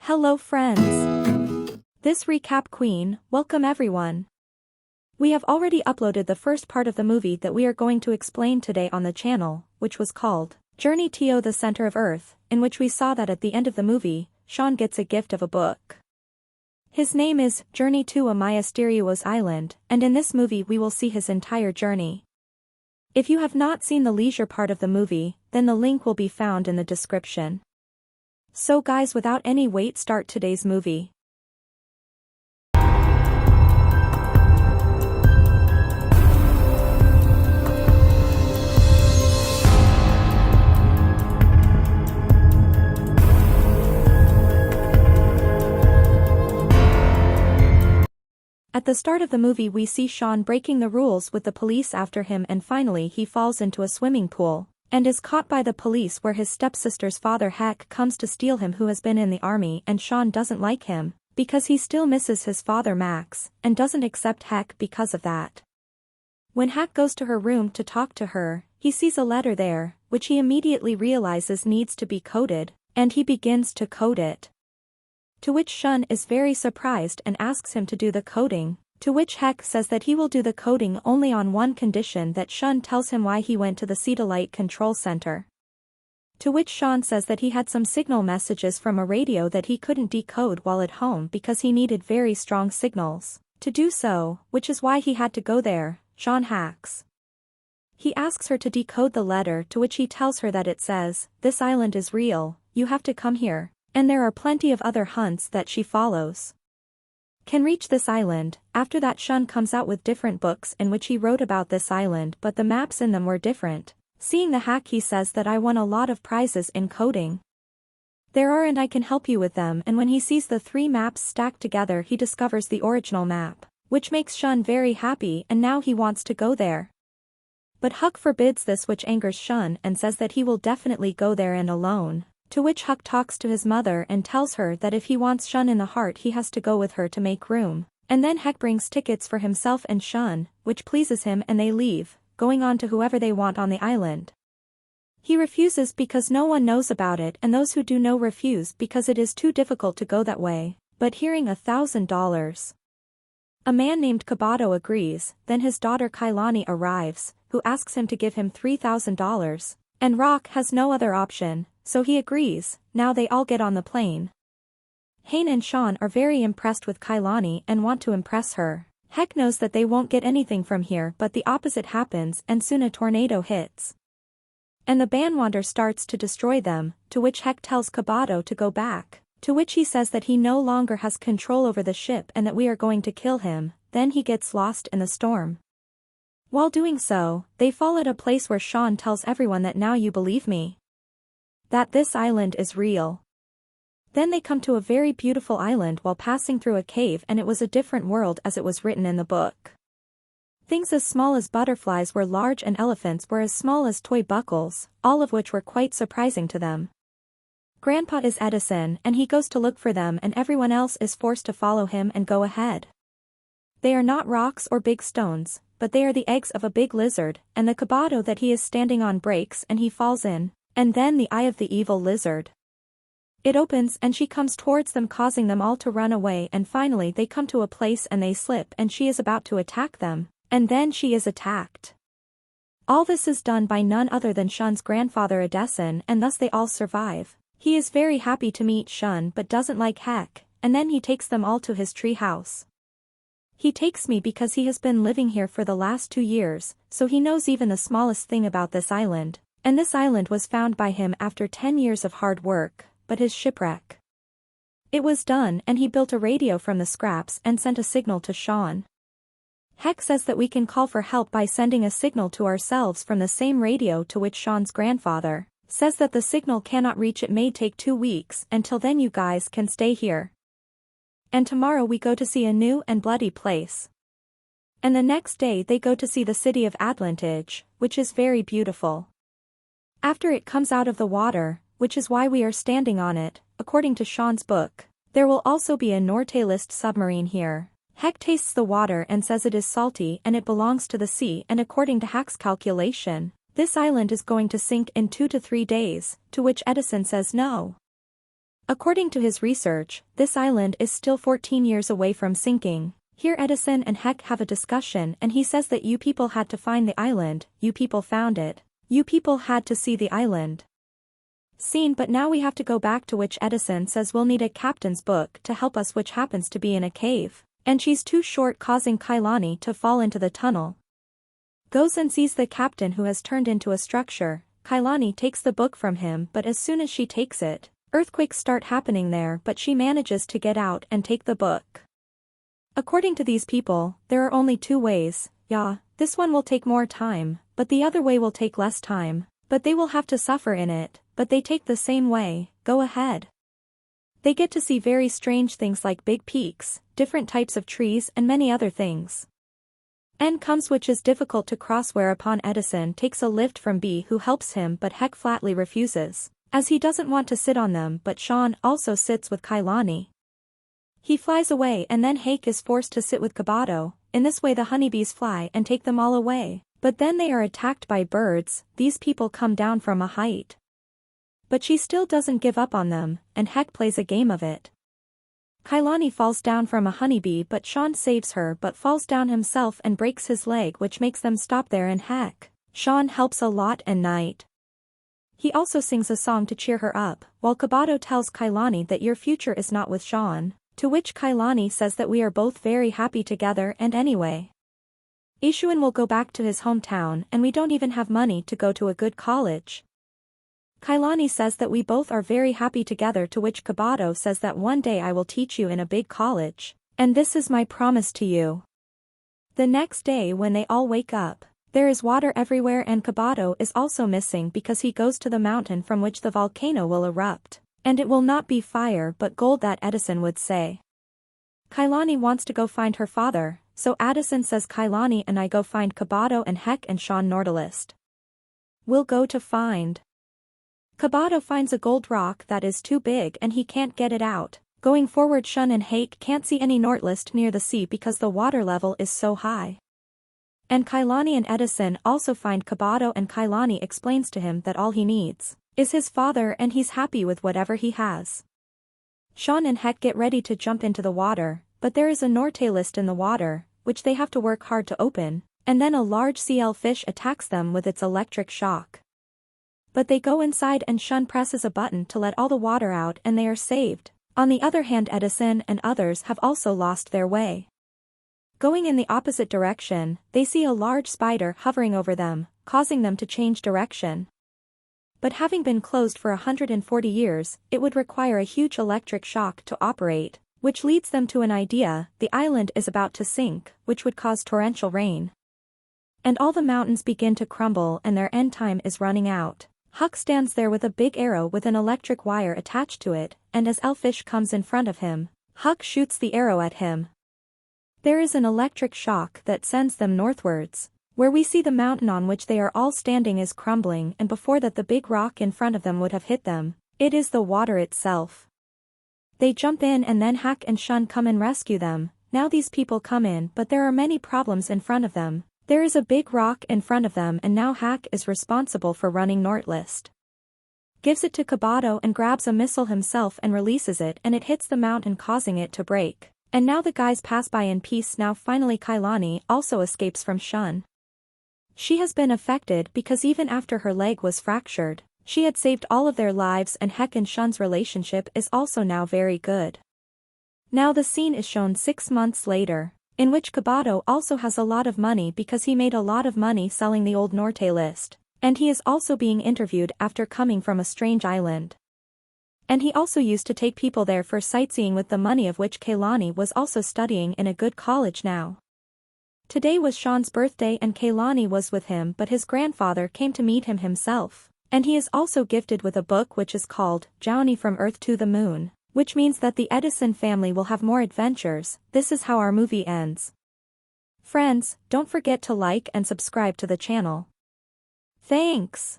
Hello friends. This recap queen, welcome everyone. We have already uploaded the first part of the movie that we are going to explain today on the channel, which was called Journey to the Center of Earth, in which we saw that at the end of the movie, Sean gets a gift of a book. His name is Journey to a Mysterious Island, and in this movie we will see his entire journey. If you have not seen the leisure part of the movie, then the link will be found in the description. So guys, without any wait, start today's movie. At the start of the movie we see Sean breaking the rules with the police after him, and finally he falls into a swimming pool and is caught by the police, where his stepsister's father Heck comes to steal him, who has been in the army, and Sean doesn't like him because he still misses his father Max and doesn't accept Heck because of that. When Heck goes to her room to talk to her, he sees a letter there, which he immediately realizes needs to be coded, and he begins to code it. To which Sean is very surprised and asks him to do the coding, to which Heck says that he will do the coding only on one condition, that Sean tells him why he went to the satellite control center. To which Sean says that he had some signal messages from a radio that he couldn't decode while at home because he needed very strong signals to do so, which is why he had to go there. Sean hacks. He asks her to decode the letter, to which he tells her that it says, "This island is real, you have to come here, and there are plenty of other hunts that she follows can reach this island." After that Sean comes out with different books in which he wrote about this island, but the maps in them were different. Seeing the hack, he says that I won a lot of prizes in coding there are, and I can help you with them, and when he sees the three maps stacked together he discovers the original map, which makes Sean very happy, and now he wants to go there. But Huck forbids this, which angers Sean and says that he will definitely go there and alone. To which Huck talks to his mother and tells her that if he wants Sean in the heart he has to go with her to make room, and then Heck brings tickets for himself and Sean, which pleases him, and they leave, going on to whoever they want on the island. He refuses because no one knows about it, and those who do know refuse because it is too difficult to go that way, but hearing $1,000. A man named Kabato agrees, then his daughter Kailani arrives, who asks him to give him $3,000, and Rock has no other option, so he agrees. Now they all get on the plane. Hayne and Sean are very impressed with Kailani and want to impress her. Heck knows that they won't get anything from here, but the opposite happens, and soon a tornado hits. And the Bandwander starts to destroy them, to which Heck tells Kabato to go back, to which he says that he no longer has control over the ship and that we are going to kill him. Then he gets lost in the storm. While doing so, they fall at a place where Sean tells everyone that now you believe me, that this island is real. Then they come to a very beautiful island while passing through a cave, and it was a different world as it was written in the book. Things as small as butterflies were large, and elephants were as small as toy buckles, all of which were quite surprising to them. Grandpa is Edison, and he goes to look for them, and everyone else is forced to follow him and go ahead. They are not rocks or big stones, but they are the eggs of a big lizard, and the Kabato that he is standing on breaks and he falls in, and then the eye of the evil lizard. It opens and she comes towards them, causing them all to run away, and finally they come to a place and they slip and she is about to attack them, and then she is attacked. All this is done by none other than Sean's grandfather Edison, and thus they all survive. He is very happy to meet Sean but doesn't like Heck, and then he takes them all to his tree house. He takes me because he has been living here for the last 2 years, so he knows even the smallest thing about this island, and this island was found by him after 10 years of hard work, but his shipwreck. It was done, and he built a radio from the scraps and sent a signal to Sean. Heck says that we can call for help by sending a signal to ourselves from the same radio, to which Sean's grandfather says that the signal cannot reach, it may take 2 weeks, until then you guys can stay here. And tomorrow we go to see a new and bloody place. And the next day they go to see the city of Atlantage, which is very beautiful. After it comes out of the water, which is why we are standing on it, according to Sean's book, there will also be a Nautilus submarine here. Heck tastes the water and says it is salty and it belongs to the sea, and according to Heck's calculation, this island is going to sink in 2 to 3 days, to which Edison says no. According to his research, this island is still 14 years away from sinking. Here Edison and Heck have a discussion and he says that you people had to find the island, you people found it. You people had to see the island. Scene. But now we have to go back to which Edison says we'll need a captain's book to help us, which happens to be in a cave. And she's too short, causing Kailani to fall into the tunnel. Goes and sees the captain who has turned into a structure. Kailani takes the book from him, but as soon as she takes it, earthquakes start happening there, but she manages to get out and take the book. According to these people, there are only two ways. Yeah, this one will take more time, but the other way will take less time, but they will have to suffer in it, but they take the same way. Go ahead. They get to see very strange things like big peaks, different types of trees and many other things. N comes which is difficult to cross, whereupon Edison takes a lift from B who helps him, but Heck flatly refuses, as he doesn't want to sit on them, but Sean also sits with Kailani. He flies away and then Hake is forced to sit with Kabato. In this way the honeybees fly and take them all away, but then they are attacked by birds. These people come down from a height. But she still doesn't give up on them, and Heck plays a game of it. Kailani falls down from a honeybee, but Sean saves her but falls down himself and breaks his leg, which makes them stop there, and Heck. Sean helps a lot and night. He also sings a song to cheer her up, while Kabato tells Kailani that your future is not with Sean, to which Kailani says that we are both very happy together, and anyway, Ishuan will go back to his hometown and we don't even have money to go to a good college. Kailani says that we both are very happy together, to which Kabato says that one day I will teach you in a big college, and this is my promise to you. The next day when they all wake up, there is water everywhere and Kabato is also missing because he goes to the mountain from which the volcano will erupt, and it will not be fire but gold, that Edison would say. Kailani wants to go find her father, so Edison says Kailani and I go find Kabato and Heck and Sean Nordalist. We'll go to find. Kabato finds a gold rock that is too big and he can't get it out. Going forward, Shun and Hake can't see any Nordlist near the sea because the water level is so high. And Kailani and Edison also find Kabato and Kailani explains to him that all he needs is his father and he's happy with whatever he has. Sean and Heck get ready to jump into the water, but there is a Nordlist in the water, which they have to work hard to open, and then a large CL fish attacks them with its electric shock. But they go inside and Shun presses a button to let all the water out and they are saved. On the other hand, Edison and others have also lost their way. Going in the opposite direction, they see a large spider hovering over them, causing them to change direction. But having been closed for 140 years, it would require a huge electric shock to operate, which leads them to an idea: the island is about to sink, which would cause torrential rain. And all the mountains begin to crumble and their end time is running out. Huck stands there with a big arrow with an electric wire attached to it, and as Elfish comes in front of him, Huck shoots the arrow at him. There is an electric shock that sends them northwards, where we see the mountain on which they are all standing is crumbling, and before that the big rock in front of them would have hit them. It is the water itself. They jump in and then Hack and Shun come and rescue them. Now these people come in, but there are many problems in front of them. There is a big rock in front of them and now Hack is responsible for running Nordlist. Gives it to Kabato and grabs a missile himself and releases it, and it hits the mountain causing it to break. And now the guys pass by in peace. Now finally Kailani also escapes from Shun. She has been affected because even after her leg was fractured, she had saved all of their lives, and Heck and Shun's relationship is also now very good. Now the scene is shown 6 months later, in which Kabato also has a lot of money because he made a lot of money selling the old Nordlist, and he is also being interviewed after coming from a strange island. And he also used to take people there for sightseeing with the money of which Kailani was also studying in a good college now. Today was Sean's birthday and Kailani was with him, but his grandfather came to meet him himself, and he is also gifted with a book which is called Journey from Earth to the Moon, which means that the Edison family will have more adventures. This is how our movie ends. Friends, don't forget to like and subscribe to the channel. Thanks.